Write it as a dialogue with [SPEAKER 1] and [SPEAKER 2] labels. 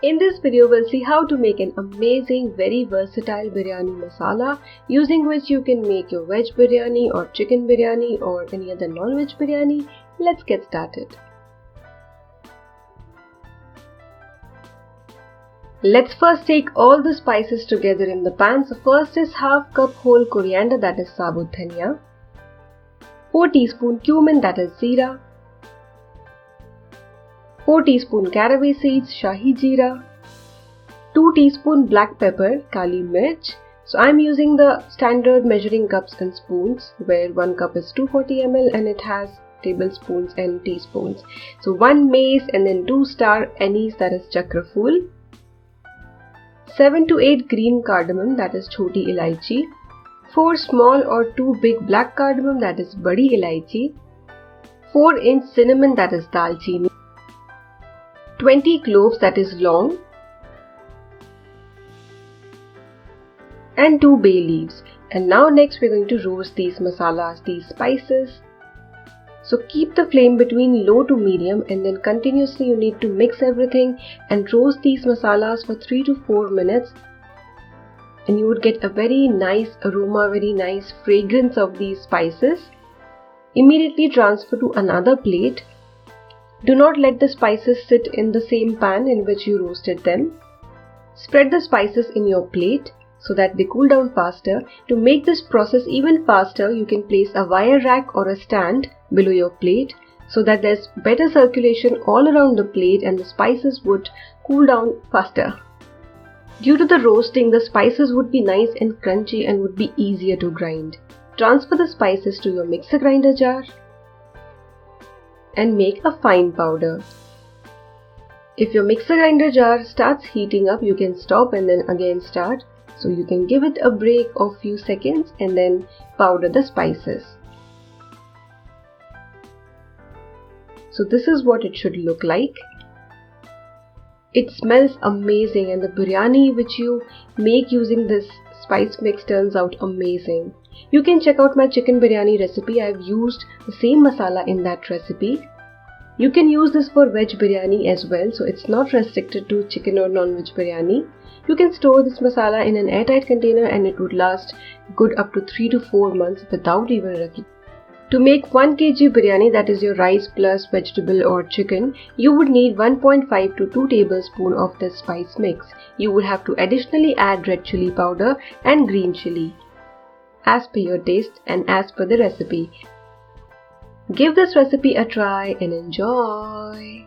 [SPEAKER 1] In this video, we'll see how to make an amazing, very versatile biryani masala, using which you can make your veg biryani or chicken biryani or any other non-veg biryani. Let's get started. Let's first take all the spices together in the pan. So first is half cup whole coriander, that is Sabut Dhaniya, 4 teaspoon cumin, that is Jeera, 4 teaspoon Caraway seeds, Shahi Jeera, 2 teaspoon black pepper, Kaali Mirch. So I'm using the standard measuring cups and spoons, where 1 cup is 240 ml and it has tablespoons and teaspoons. So 1 mace and then 2 star anise, that is Chakra Phool, 7 to 8 green cardamom, that is Chhoti Ilaichi, 4 small or 2 big black cardamom, that is Badi Ilaichi, 4-inch cinnamon, that is Dalchini, 20 cloves, that is Laung, and 2 bay leaves. And now next we're going to roast these masalas, these spices. So keep the flame between low to medium, and then continuously you need to mix everything and roast these masalas for 3 to 4 minutes. And you would get a very nice aroma, very nice fragrance of these spices. Immediately transfer to another plate. Do not let the spices sit in the same pan in which you roasted them. Spread the spices in your plate so that they cool down faster. To make this process even faster, you can place a wire rack or a stand below your plate so that there's better circulation all around the plate and the spices would cool down faster. Due to the roasting, the spices would be nice and crunchy and would be easier to grind. Transfer the spices to your mixer grinder jar and make a fine powder. If your mixer grinder jar starts heating up, you can stop and then again start. So you can give it a break of few seconds and then powder the spices. So this is what it should look like. It smells amazing, and the biryani which you make using this spice mix turns out amazing. You can check out my chicken biryani recipe. I've used the same masala in that recipe. You can use this for veg biryani as well, so it's not restricted to chicken or non-veg biryani. You can store this masala in an airtight container and it would last good up to 3 to 4 months without even refrigerating. To make 1 kg biryani, that is your rice plus vegetable or chicken, you would need 1.5 to 2 tablespoons of this spice mix. You would have to additionally add red chili powder and green chili, as per your taste and as per the recipe. Give this recipe a try and enjoy.